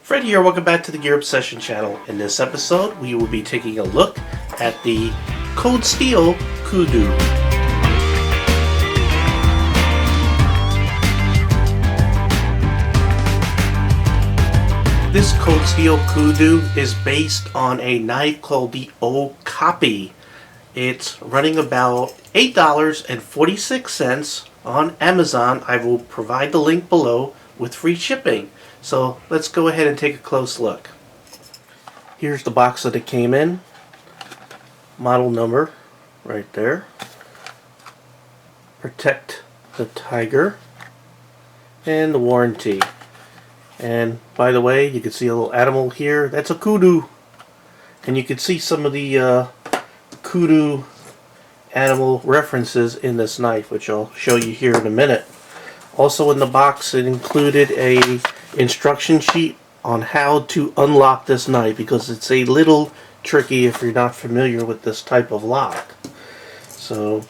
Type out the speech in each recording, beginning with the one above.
Fred here, welcome back to the Gear Obsession channel. In this episode, we will be taking a look at the Cold Steel Kudu. This Cold Steel Kudu is based on a knife called the Okapi. It's running about $8.46 on Amazon. I will provide the link below with free shipping. So let's go ahead and take a close look. Here's the box that it came in. Model number right there. Protect the Tiger. And the warranty. And by the way, you can see a little animal here. That's a kudu. And you can see some of the kudu animal references in this knife, which I'll show you here in a minute. Also in the box, it included a instruction sheet on how to unlock this knife, because it's a little tricky if you're not familiar with this type of lock. So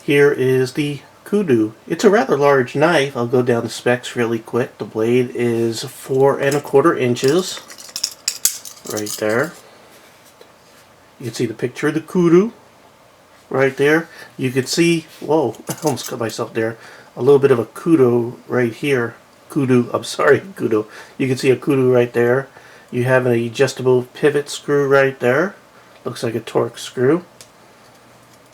here is the Kudu. It's a rather large knife. I'll go down the specs really quick. The blade is 4 1/4 inches right there. You can see the picture of the Kudu right there. You can see, whoa, I almost cut myself there, a little bit of a kudu right here. Kudu. You can see a kudu right there. You have an adjustable pivot screw right there. Looks like a torque screw.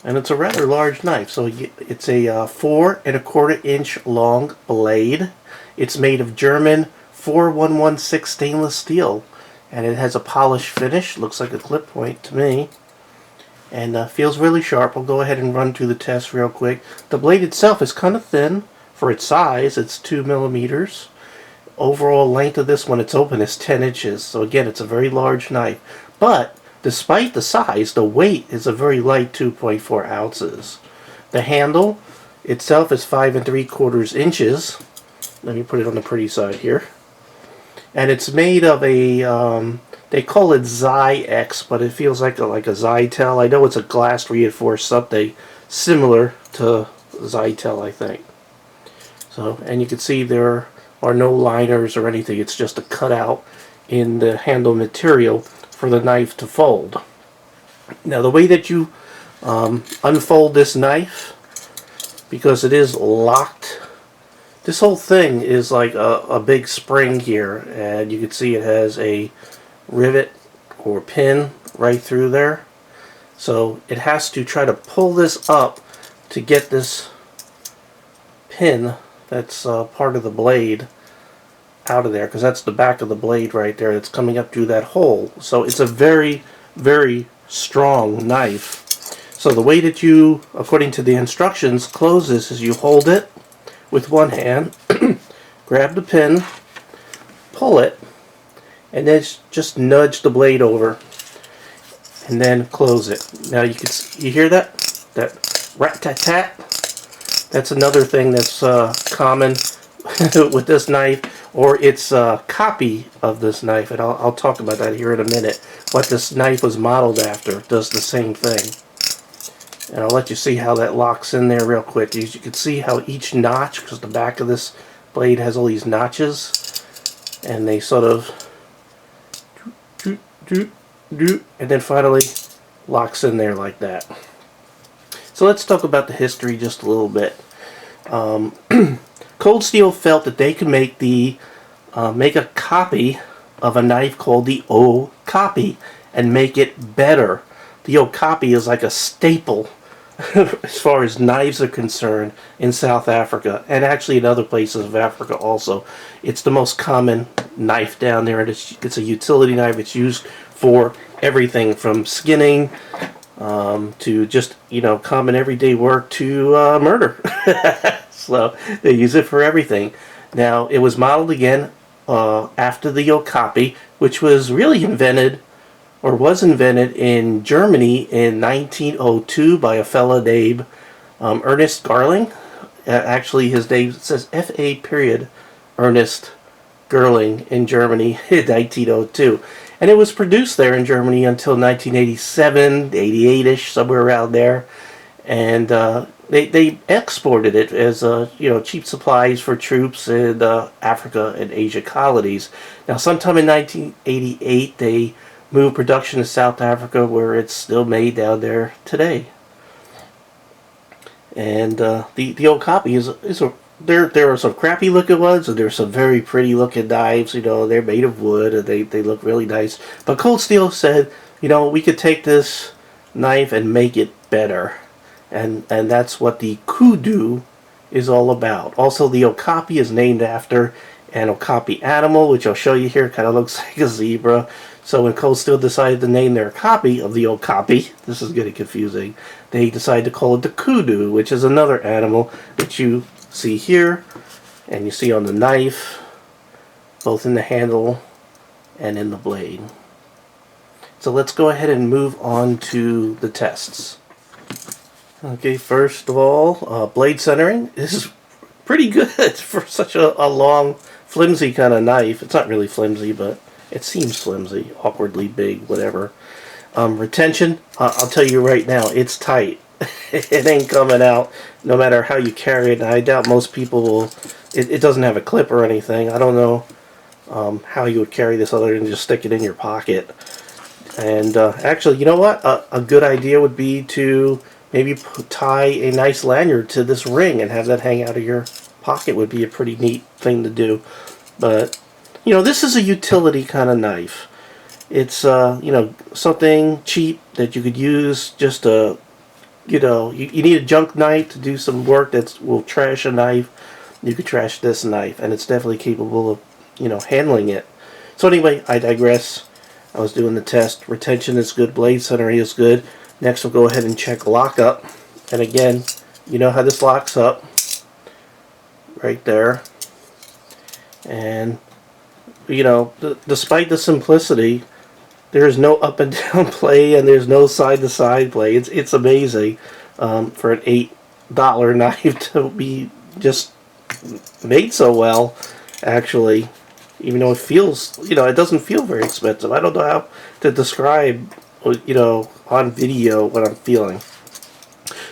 And it's a rather large knife. So it's a 4 1/4 inch long blade. It's made of German 4116 stainless steel. And it has a polished finish. Looks like a clip point to me. And feels really sharp. I'll go ahead and run through the test real quick. The blade itself is kind of thin. For its size, it's 2 millimeters. Overall length of this, when it's open, is 10 inches. So again, it's a very large knife. But despite the size, the weight is a very light 2.4 ounces. The handle itself is 5 3/4 inches. Let me put it on the pretty side here. And it's made of a, they call it Zyx, but it feels like a Zytel. I know it's a glass reinforced something similar to Zytel, I think. So, and you can see there are no liners or anything. It's just a cutout in the handle material for the knife to fold. Now, the way that you unfold this knife, because it is locked, this whole thing is like a big spring here, and you can see it has a rivet or pin right through there. So it has to try to pull this up to get this pin that's part of the blade out of there, because that's the back of the blade right there that's coming up through that hole. So it's a very, very strong knife. So the way that you, according to the instructions, close this is you hold it with one hand, grab the pin, pull it, and then just nudge the blade over, and then close it. Now you hear that? That rat-tat-tat? That's another thing that's common with this knife, or it's a copy of this knife, and I'll talk about that here in a minute. What this knife was modeled after does the same thing. And I'll let you see how that locks in there real quick. You can see how each notch, because the back of this blade has all these notches, and they sort of and then finally locks in there like that. So let's talk about the history just a little bit. Cold Steel felt that they could make a copy of a knife called the Okapi and make it better. The Okapi is like a staple as far as knives are concerned in South Africa, and actually in other places of Africa also. It's the most common knife down there. It's a utility knife. It's used for everything from skinning to just, common everyday work to murder. So they use it for everything. Now, it was modeled again after the Okapi, which was really invented in Germany in 1902 by a fellow named Ernst Gerling. Actually, his name says F.A. Ernst Gerling in Germany in 1902. And it was produced there in Germany until 1987, 88-ish, somewhere around there. And they exported it as cheap supplies for troops in Africa and Asia colonies. Now, sometime in 1988, they moved production to South Africa, where it's still made down there today. And the Okapi is a there are some crappy looking ones, and there's some very pretty looking knives. They're made of wood, and they look really nice. But Cold Steel said, we could take this knife and make it better. And that's what the Kudu is all about. Also, the Okapi is named after an Okapi animal, which I'll show you here. Kind of looks like a zebra. So when Cold Steel decided to name their copy of the Okapi, this is getting confusing, they decided to call it the Kudu, which is another animal that you see here, and you see on the knife, both in the handle and in the blade. So let's go ahead and move on to the tests. Okay, first of all, blade centering. This is pretty good for such a long, flimsy kind of knife. It's not really flimsy, but it seems flimsy, awkwardly big, whatever. Retention, I'll tell you right now, it's tight. It ain't coming out no matter how you carry it. And I doubt most people will. It doesn't have a clip or anything. I don't know how you would carry this other than just stick it in your pocket. And actually, you know what? A good idea would be to maybe tie a nice lanyard to this ring and have that hang out of your pocket. Would be a pretty neat thing to do. But this is a utility kind of knife. It's something cheap that you could use just to, you need a junk knife to do some work that will trash a knife. You could trash this knife, and it's definitely capable of handling it. So anyway, I digress. I was doing the test. Retention is good. Blade centering is good. Next, we'll go ahead and check lockup. And again, you know how this locks up. Right there. And despite the simplicity, there's no up and down play, and there's no side to side play. It's amazing for an $8 knife to be just made so well. Actually, even though it feels, it doesn't feel very expensive. I don't know how to describe, on video what I'm feeling.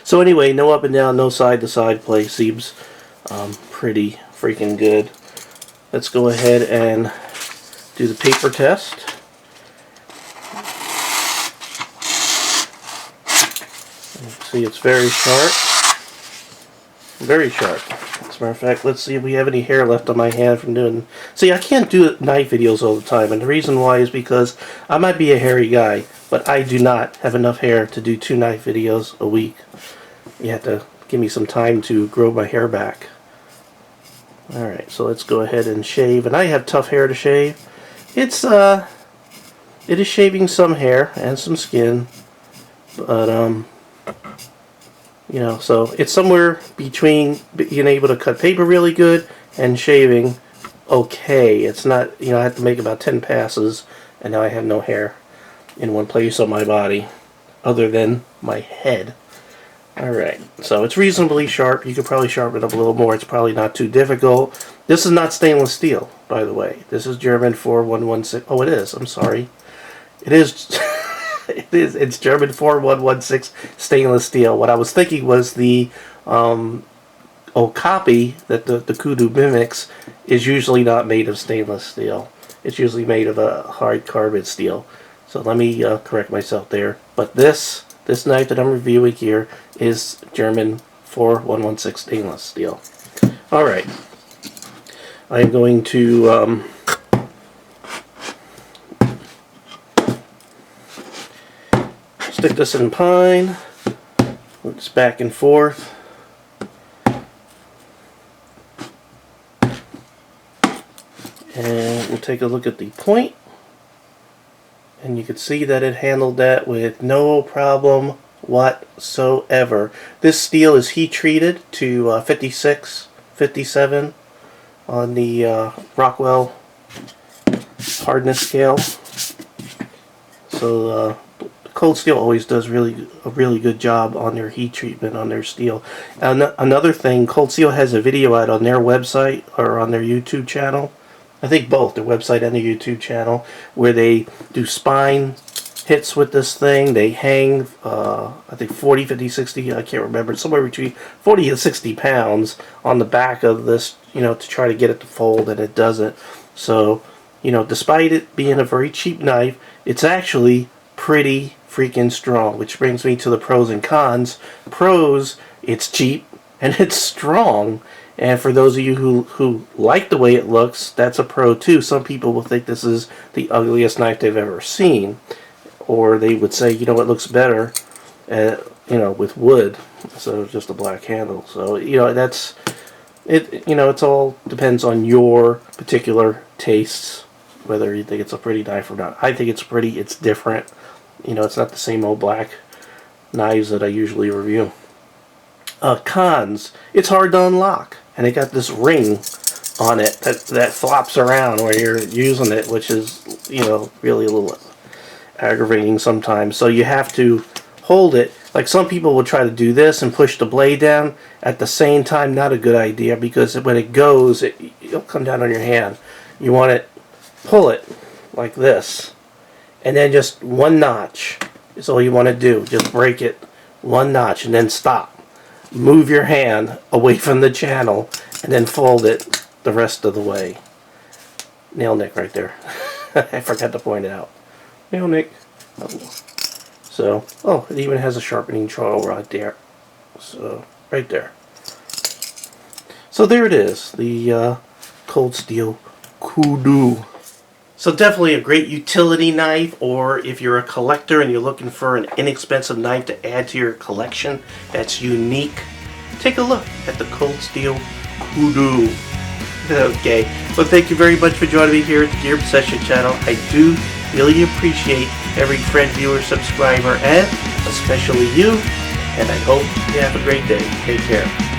So anyway, no up and down, no side to side play seems pretty freaking good. Let's go ahead and do the paper test. See, it's very sharp. Very sharp. As a matter of fact, let's see if we have any hair left on my hand from doing... See, I can't do knife videos all the time, and the reason why is because I might be a hairy guy, but I do not have enough hair to do 2 knife videos a week. You have to give me some time to grow my hair back. Alright, so let's go ahead and shave. And I have tough hair to shave. It is shaving some hair and some skin, but so it's somewhere between being able to cut paper really good and shaving okay. It's not, I have to make about 10 passes, and now I have no hair in one place on my body other than my head. Alright, so it's reasonably sharp. You could probably sharpen it up a little more. It's probably not too difficult. This is not stainless steel, by the way. This is German 4116. Oh, it is. I'm sorry. It is... It's German 4116 stainless steel. What I was thinking was the Okapi that the Kudu mimics is usually not made of stainless steel. It's usually made of a hard carbon steel. So let me correct myself there. But this knife that I'm reviewing here is German 4116 stainless steel. Alright. I am going to... stick this in pine, it's back and forth, and we'll take a look at the point, and you can see that it handled that with no problem whatsoever. This steel is heat treated to 56, 57 on the Rockwell hardness scale. So Cold Steel always does a really good job on their heat treatment on their steel. Another thing, Cold Steel has a video out on their website or on their YouTube channel. I think both, their website and their YouTube channel, where they do spine hits with this thing. They hang, I think 40, 50, 60, I can't remember, somewhere between 40 and 60 pounds on the back of this, to try to get it to fold, and it doesn't. So, despite it being a very cheap knife, it's actually pretty freaking strong, which brings me to the pros and cons. Pros, it's cheap and it's strong. And for those of you who like the way it looks, that's a pro too. Some people will think this is the ugliest knife they've ever seen. Or they would say, it looks better, with wood. So just a black handle. So, that's, it's all depends on your particular tastes, whether you think it's a pretty knife or not. I think it's pretty, it's different. It's not the same old black knives that I usually review. Cons, it's hard to unlock. And it got this ring on it that flops around where you're using it, which is, really a little aggravating sometimes. So you have to hold it. Like some people will try to do this and push the blade down. At the same time, not a good idea, because when it goes, it'll come down on your hand. You want to pull it like this. And then just one notch is all you want to do. Just break it one notch and then stop. Move your hand away from the channel and then fold it the rest of the way. Nail nick right there. I forgot to point it out. Nail nick. So, it even has a sharpening trowel right there. So, right there. So there it is. The Cold Steel Kudu. So definitely a great utility knife, or if you're a collector and you're looking for an inexpensive knife to add to your collection that's unique, take a look at the Cold Steel Kudu. Okay, well, thank you very much for joining me here at the Gear Obsession channel. I do really appreciate every friend, viewer, subscriber, and especially you, and I hope you have a great day. Take care.